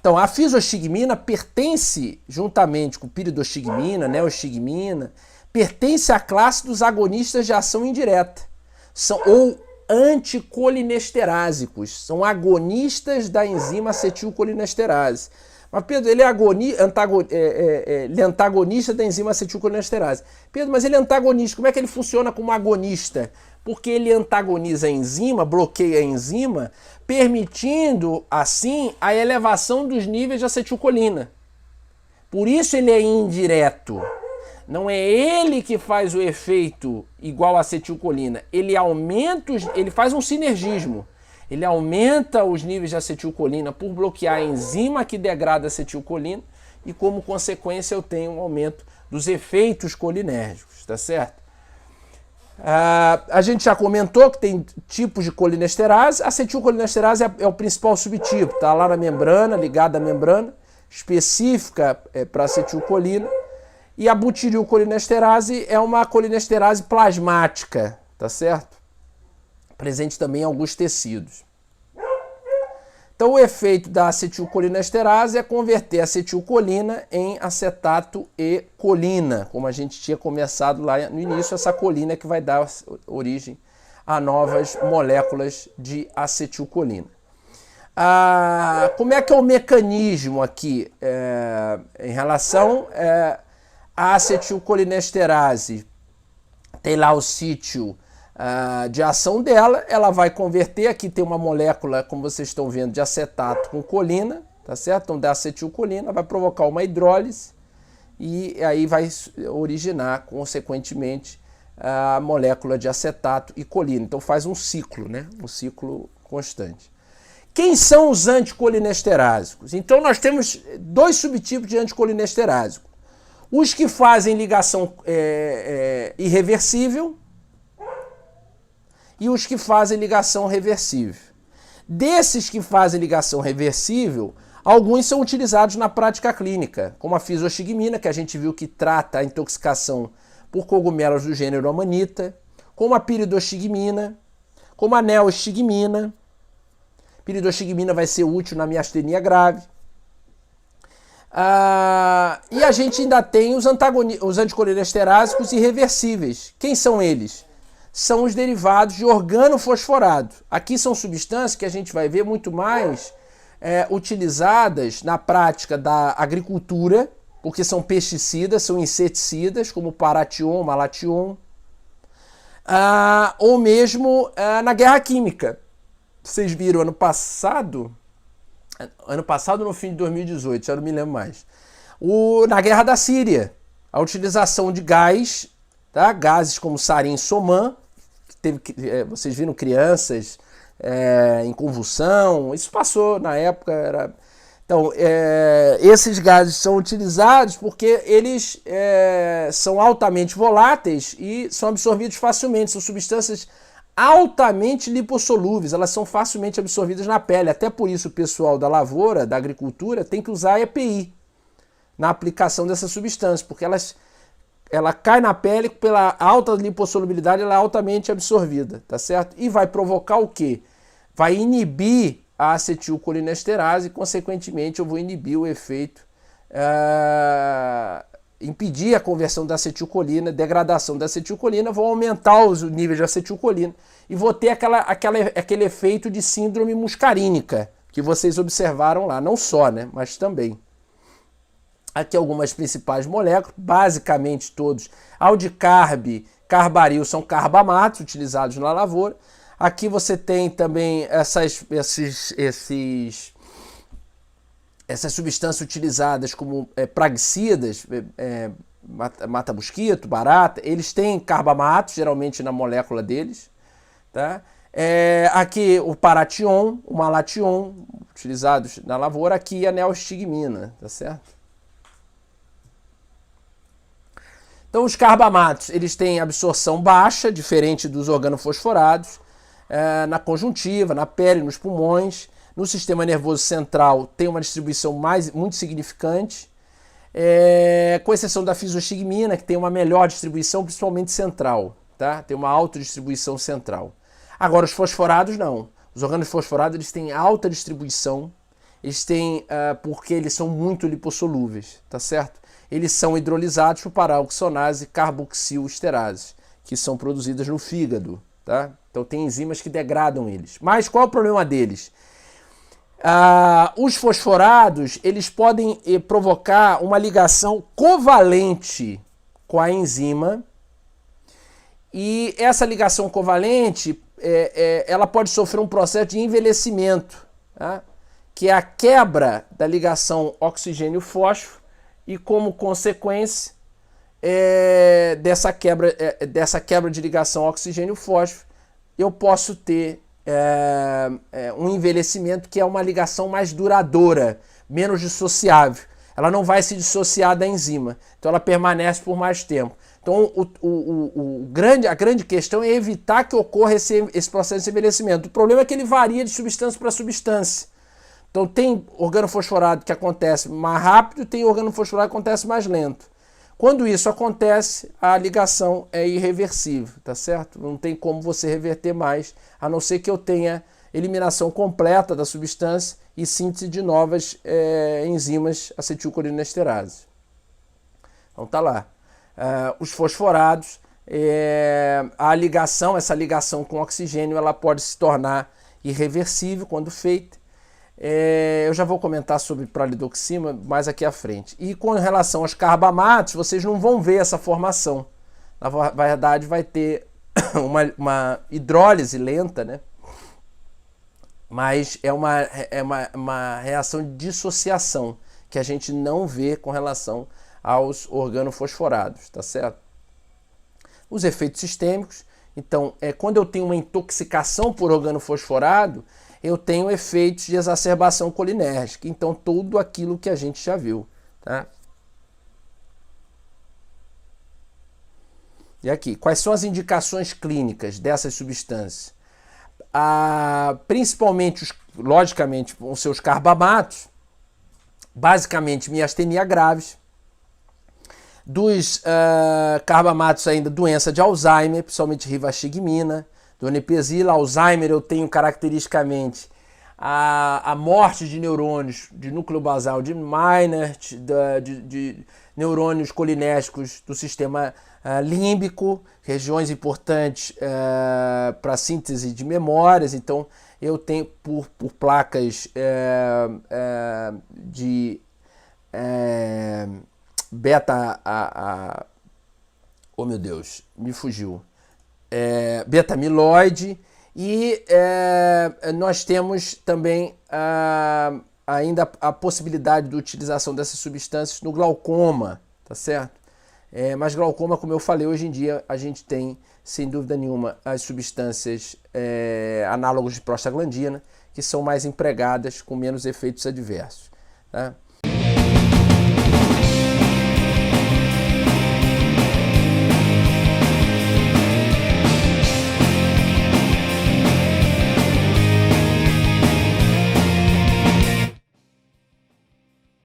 Então, a fisostigmina pertence, juntamente com piridostigmina, neostigmina, pertence à classe dos agonistas de ação indireta, ou anticolinesterásicos, são agonistas da enzima acetilcolinesterase. Mas, Pedro, ele é antagonista da enzima acetilcolinesterase. Pedro, mas ele é antagonista, como é que ele funciona como agonista? Porque ele antagoniza a enzima, bloqueia a enzima, permitindo, assim, a elevação dos níveis de acetilcolina. Por isso ele é indireto. Não é ele que faz o efeito igual a acetilcolina. Ele aumenta, ele faz um sinergismo. Ele aumenta os níveis de acetilcolina por bloquear a enzima que degrada a acetilcolina e, como consequência, eu tenho um aumento dos efeitos colinérgicos, tá certo? A gente já comentou que tem tipos de colinesterase. A acetilcolinesterase é o principal subtipo, está lá na membrana, ligada à membrana, específica para acetilcolina. E a butirilcolinesterase é uma colinesterase plasmática, tá certo? Presente também em alguns tecidos. Então, o efeito da acetilcolinesterase é converter a acetilcolina em acetato e colina, como a gente tinha começado lá no início, essa colina que vai dar origem a novas moléculas de acetilcolina. Como é que é o mecanismo aqui em relação à acetilcolinesterase? Tem lá o sítio de ação dela, ela vai converter, aqui tem uma molécula, como vocês estão vendo, de acetato com colina, tá certo? Então, da acetilcolina, vai provocar uma hidrólise e aí vai originar, consequentemente, a molécula de acetato e colina. Então, faz um ciclo, né? Um ciclo constante. Quem são os anticolinesterásicos? Então, nós temos dois subtipos de anticolinesterásicos. Os que fazem ligação irreversível, e os que fazem ligação reversível. Desses que fazem ligação reversível, alguns são utilizados na prática clínica, como a fisostigmina, que a gente viu que trata a intoxicação por cogumelos do gênero Amanita, como a piridostigmina, como a neostigmina. Piridostigmina vai ser útil na miastenia grave. E a gente ainda tem os anticolinesterásicos irreversíveis. Quem são eles? São os derivados de organofosforado. Aqui são substâncias que a gente vai ver muito mais utilizadas na prática da agricultura, porque são pesticidas, são inseticidas, como paration, malation, ou mesmo na guerra química. Vocês viram ano passado no fim de 2018, já não me lembro mais, na guerra da Síria, a utilização de gás, tá? Gases como sarin e soman, vocês viram crianças em convulsão, isso passou na época. Então, esses gases são utilizados porque eles são altamente voláteis e são absorvidos facilmente, são substâncias altamente lipossolúveis, elas são facilmente absorvidas na pele, até por isso o pessoal da lavoura, da agricultura, tem que usar EPI na aplicação dessas substâncias, porque ela cai na pele, pela alta lipossolubilidade, ela é altamente absorvida, tá certo? E vai provocar o quê? Vai inibir a acetilcolinesterase e, consequentemente, eu vou inibir o efeito, impedir a conversão da acetilcolina, degradação da acetilcolina, vou aumentar os níveis de acetilcolina e vou ter aquele efeito de síndrome muscarínica que vocês observaram lá, não só, né, mas também. Aqui algumas principais moléculas, basicamente todos, aldicarb, carbaril, são carbamatos utilizados na lavoura. Aqui você tem também essas substâncias utilizadas como praguicidas, mata-mosquito, barata, eles têm carbamatos, geralmente na molécula deles. Tá? Aqui o paration, o malation, utilizados na lavoura, aqui a neostigmina, tá certo? Então, os carbamatos, eles têm absorção baixa, diferente dos organofosforados, na conjuntiva, na pele, nos pulmões. No sistema nervoso central tem uma distribuição muito significante, com exceção da fisostigmina, que tem uma melhor distribuição, principalmente central, tá? Tem uma alta distribuição central. Agora, os fosforados não. Os organofosforados, eles têm alta distribuição eles têm, porque eles são muito lipossolúveis, tá certo? Eles são hidrolisados por para-oxonase carboxilesterase, que são produzidas no fígado, tá? Então tem enzimas que degradam eles. Mas qual é o problema deles? Os fosforados, eles podem provocar uma ligação covalente com a enzima, e essa ligação covalente, ela pode sofrer um processo de envelhecimento, tá? Que é a quebra da ligação oxigênio-fósforo, e como consequência dessa quebra de ligação oxigênio-fósforo, eu posso ter um envelhecimento que é uma ligação mais duradoura, menos dissociável. Ela não vai se dissociar da enzima, então ela permanece por mais tempo. Então a grande questão é evitar que ocorra esse processo de envelhecimento. O problema é que ele varia de substância para substância. Então tem organofosforado que acontece mais rápido, tem organofosforado que acontece mais lento. Quando isso acontece, a ligação é irreversível, tá certo? Não tem como você reverter mais, a não ser que eu tenha eliminação completa da substância e síntese de novas enzimas acetilcolinesterase. Então tá lá. Os fosforados, essa ligação com oxigênio, ela pode se tornar irreversível quando feita. Eu já vou comentar sobre pralidoxima mais aqui à frente. E com relação aos carbamatos, vocês não vão ver essa formação. Na verdade, vai ter uma hidrólise lenta, né? Mas é uma reação de dissociação que a gente não vê com relação aos organofosforados, tá certo? Os efeitos sistêmicos, então, quando eu tenho uma intoxicação por organofosforado, eu tenho efeitos de exacerbação colinérgica. Então, tudo aquilo que a gente já viu, tá? E aqui, quais são as indicações clínicas dessas substâncias? Principalmente, logicamente, vão ser os carbamatos, basicamente miastenia graves. Dos carbamatos ainda, doença de Alzheimer, principalmente rivastigmina, donepezila. Alzheimer eu tenho caracteristicamente a morte de neurônios de núcleo basal de Meinert, de neurônios colinérgicos do sistema límbico, regiões importantes para síntese de memórias. Então eu tenho por placas de beta, oh meu Deus, me fugiu, beta-amiloide, e nós temos também ainda a possibilidade de utilização dessas substâncias no glaucoma, tá certo? Mas glaucoma, como eu falei, hoje em dia a gente tem, sem dúvida nenhuma, as substâncias análogos de prostaglandina, que são mais empregadas com menos efeitos adversos, tá?